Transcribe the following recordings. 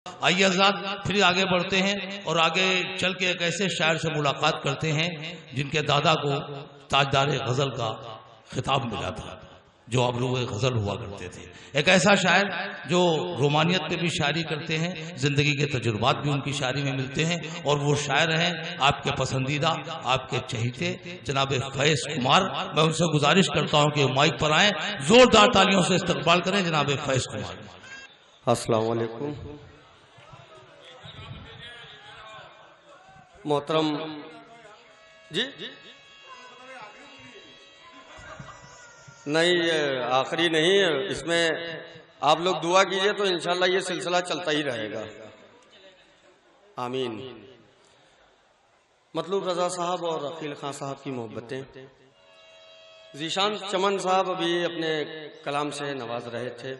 आइए हज़रात फिर आगे बढ़ते हैं और आगे चल के एक ऐसे शायर से मुलाकात करते हैं जिनके दादा को ताजदार गज़ल का खिताब मिला था, जो अबरूए गज़ल हुआ करते थे। एक ऐसा शायर जो रोमानियत पे भी शायरी करते हैं, ज़िंदगी के तजुर्बात भी उनकी शायरी में मिलते हैं, और वो शायर हैं आपके पसंदीदा, आपके चहीते जनाब फैज़ कुमार। मैं उनसे गुजारिश करता हूँ कि माइक पर आएँ, ज़ोरदार तालियों से इस्तकबाल करें जनाब फैज़ कुमार। अस्सलाम वालेकुम। मोहतरम जी नहीं, ये आखिरी नहीं है, इसमें आप लोग दुआ कीजिए तो इंशाल्लाह ये सिलसिला चलता ही रहेगा। आमीन। मतलूब रजा साहब और अकील खान साहब की मोहब्बतें, जीशान चमन साहब अभी अपने कलाम से नवाज रहे थे।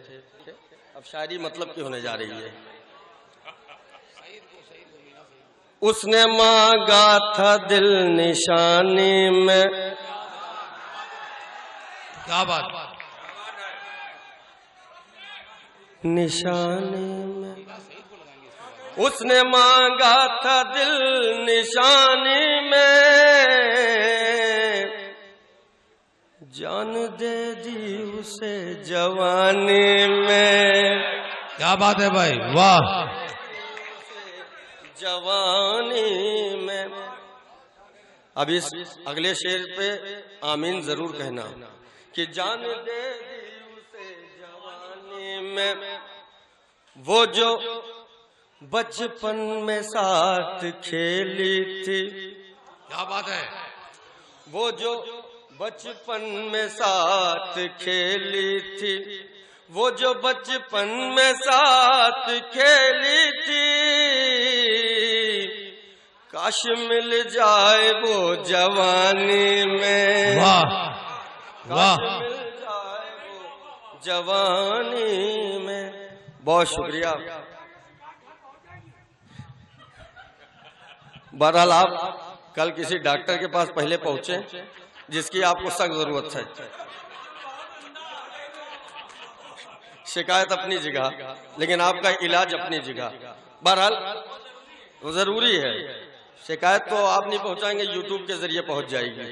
अब शायरी मतलब की होने जा रही है। उसने मांगा था दिल निशानी में, क्या बात, निशानी में उसने मांगा था दिल निशानी में, जान दे दी उसे जवानी में। क्या बात है भाई, वाह। जवानी में। अब इस अगले शेर पे आमीन जरूर कहना कि जान दे दी उसे जवानी में, वो जो बचपन में साथ खेली थी। क्या बात है, वो जो बचपन में साथ खेली थी, वो जो बचपन में साथ खेली थी, काश मिल जाए वो जवानी में। वाह वाह, मिल जाए वो जवानी में। बहुत शुक्रिया। बहरहाल आप कल किसी डॉक्टर के पास पहले पहुंचे जिसकी आपको सख्त जरूरत है। शिकायत अपनी जगह, लेकिन आपका इलाज अपनी जगह। बहरहाल जरूरी है, शिकायत तो आप नहीं पहुंचाएंगे, यूट्यूब के जरिए पहुंच जाएगी।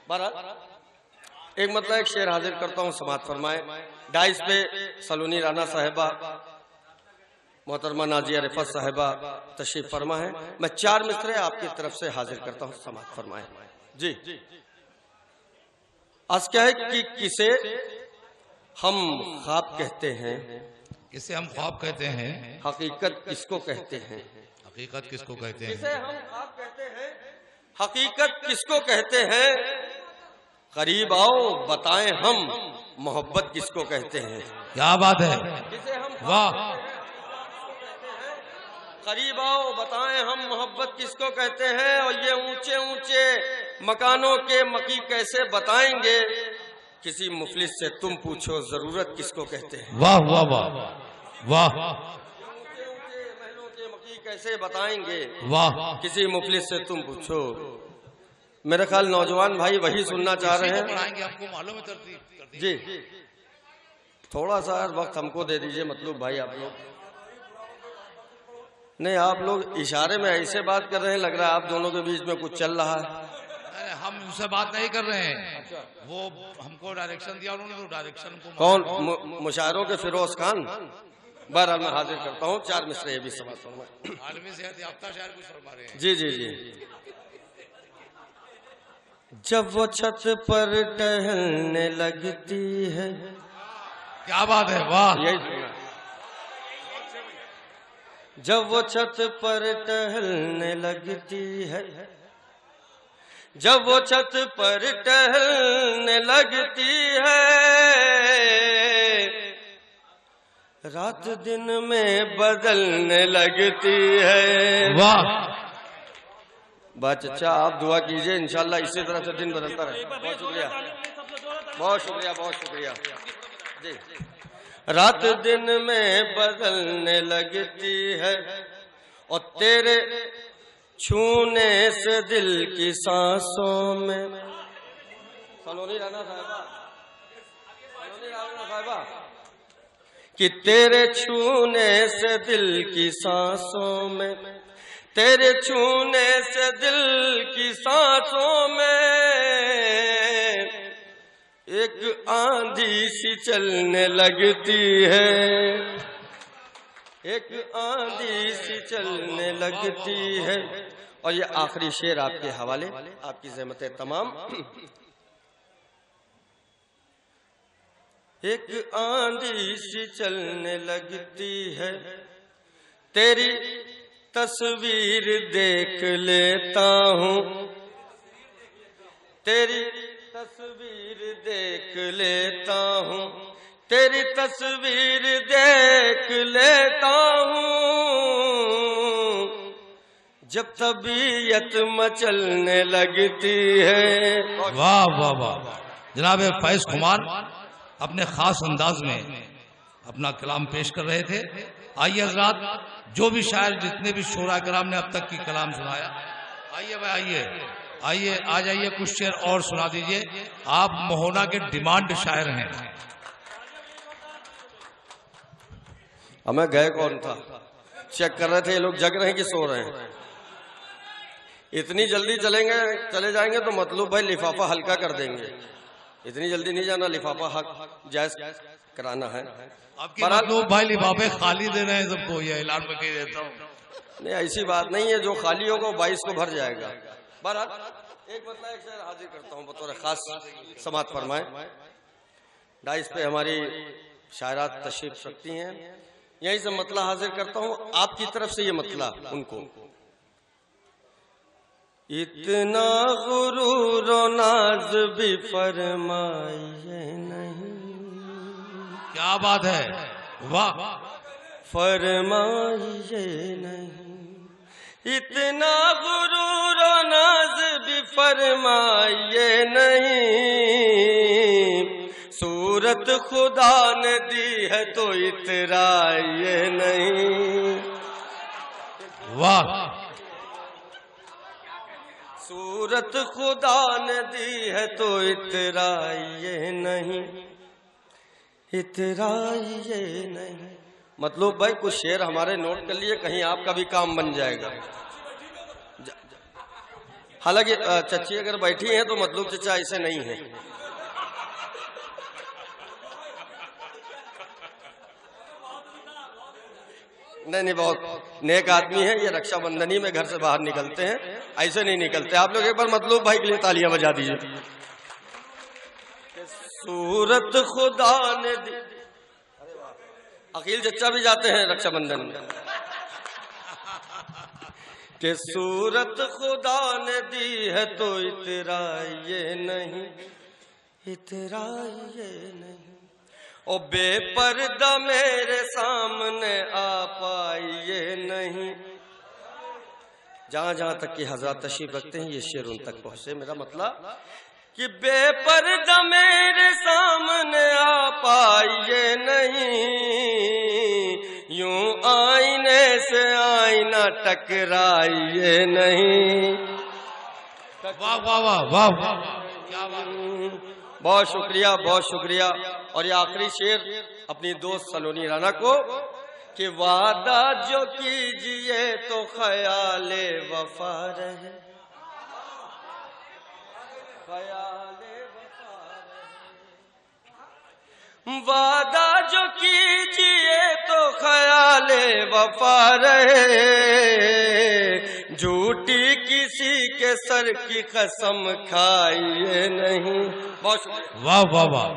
बहरहाल एक मतलब एक शेर हाजिर करता हूं, समात फरमाए। डाइस पे सलोनी राना साहिबा, मोहतरमा नाजिया रिफत साहिबा तशरीफ फरमा है। मैं 4 मिसरे आपकी तरफ से हाजिर करता हूं, समात फरमाए जी। आज क्या है कि किसे हम ख्वाब कहते हैं, किसे हम ख्वाब कहते हैं, हकीकत किसको कहते हैं। हकीकत किसको कहते हैं, किसे हम ख्वाब कहते हैं, हकीकत किसको कहते हैं। करीब आओ बताएं हम मोहब्बत किसको कहते हैं। क्या बात है, किसे हम वाह। करीब आओ बताएं हम मोहब्बत किसको कहते हैं। और ये ऊंचे ऊंचे मकानों के मकी कैसे बताएंगे, किसी मुफलिस से तुम पूछो जरूरत किसको कहते हैं। वाह वाह वाह वाह, ऊंचे ऊंचे महलों के मकी कैसे बताएंगे, वाह। किसी मुफलिस से तुम पूछो। मेरे ख्याल नौजवान भाई वही सुनना चाह रहे हैं। पढ़ाएंगे, आपको मालूम है तरतीब जी, थोड़ा सा वक्त हमको दे दीजिए। मतलब भाई आप लोग नहीं, आप लोग इशारे में ऐसे बात कर रहे हैं, लग रहा है आप दोनों के बीच में कुछ चल रहा है। हम उससे बात नहीं कर रहे हैं, वो हमको डायरेक्शन दिया उन्होंने, तो डायरेक्शन को कौन, मुशायरों के फिरोज खान। बहरहाल मैं हाजिर करता हूँ 4 मिसरे ये भी समाज आलमी सेहत याफ्ता शायर कुछ फरमा रहे हैं। जी जी जी। जब वो छत पर टहलने लगती है। क्या बात है, वाह। यही सुना। जब वो छत पर टहलने लगती है, जब वो छत पर टहलने लगती है, रात दिन में बदलने लगती है। वाह। चचा आप दुआ कीजिए, इंशाल्लाह इसी तरह से दिन बदलता रहे। बहुत शुक्रिया, बहुत शुक्रिया, बहुत शुक्रिया जी। रात दिन में बदलने लगती है, और तेरे छूने से दिल की सांसों में। सलोनी राना साहिबा, सलोनी राना साहिबा, कि तेरे छूने से दिल की सांसों में, तेरे छूने से दिल की सांसों में एक आंधी सी चलने लगती है, एक आंधी सी चलने लगती है। और ये आखिरी शेर आपके हवाले, आपकी ज़हमतें तमाम। एक आंधी सी चलने लगती है, तेरी तस्वीर देख लेता हूँ, तेरी तस्वीर देख लेता हूँ, तेरी तस्वीर देख लेता हूँ, जब तबीयत मचलने लगती है। वाह वाह वाह। जनाब फैज खुमान अपने खास अंदाज में अपना कलाम पेश कर रहे थे। आइए हजरात, जो भी शायर जितने भी शोरा कराम ने अब तक की कलाम सुनाया, आइए भाई आइए आइए आ जाइए, कुछ शेर और सुना दीजिए। आप मोहना के डिमांड शायर हैं। हमें गए कौन था, चेक कर रहे थे ये लोग जग रहे हैं कि सो रहे हैं। इतनी जल्दी चले जाएंगे तो मतलब भाई लिफाफा हल्का कर देंगे। इतनी जल्दी नहीं जाना, लिफाफा हक जायज कराना है। आपकी मतलब भाई लिफाफे खाली दे रहे हैं सबको, ये ऐलान में कह देता हूँ। नहीं ऐसी बात नहीं है, जो खाली होगा 22 को भर जाएगा। बहरहाल एक मतलब एक शेर हाजिर करता हूँ बतौर खास समात फरमाए। डाइस पे हमारी शायरात तशरीफ रखती हैं, यहीं से मतला हाजिर करता हूँ आपकी तरफ से। ये मतला उनको, इतना गुरूर और नाज भी फरमाइए नहीं। क्या बात है, वाह। फरमाइए नहीं, इतना गुरूर और नाज भी फरमाइए नहीं। सूरत खुदा ने दी है तो इतराइए नहीं। वाह। सूरत खुदा ने दी है तो इतराइए नहीं, इतराइए नहीं। मतलब भाई कुछ शेर हमारे नोट कर लिए, कहीं आपका भी काम बन जाएगा। हालांकि चच्ची अगर बैठी हैं तो मतलब चचा ऐसे नहीं है। नहीं, बहुत नेक आदमी है ये। रक्षाबंधनी में घर से बाहर निकलते हैं, ऐसे नहीं निकलते। आप लोग एक बार मतलब भाई के लिए तालियां बजा दीजिए। सूरत खुदा ने दी, अकील चच्चा भी जाते हैं रक्षाबंधन में। कि सूरत खुदा ने दी है तो इतराइए नहीं, इतराइए नहीं। ओ बेपर्दा मेरे सामने आ पाइए नहीं। जहां जहां तक कि हजरत तशरीफ रखते हैं ये शेर उन तक पहुंचे। मेरा मतलब कि बेपर्दा मेरे सामने आ पाइए नहीं, यूं आईने से आईना टकराइए नहीं। वाह वाह वाह वाह वाह, क्या बात। बहुत शुक्रिया, बहुत शुक्रिया। और ये आखिरी शेर अपनी दोस्त सलोनी राना को, कि वादा जो कीजिए तो ख्याले वफा रहे, ख्याले वफा रहे। वादा जो कीजिए तो ख्याले वफा रहे, झूठी किसी के सर की कसम खाइए नहीं। बहुत वाह वाह वाह।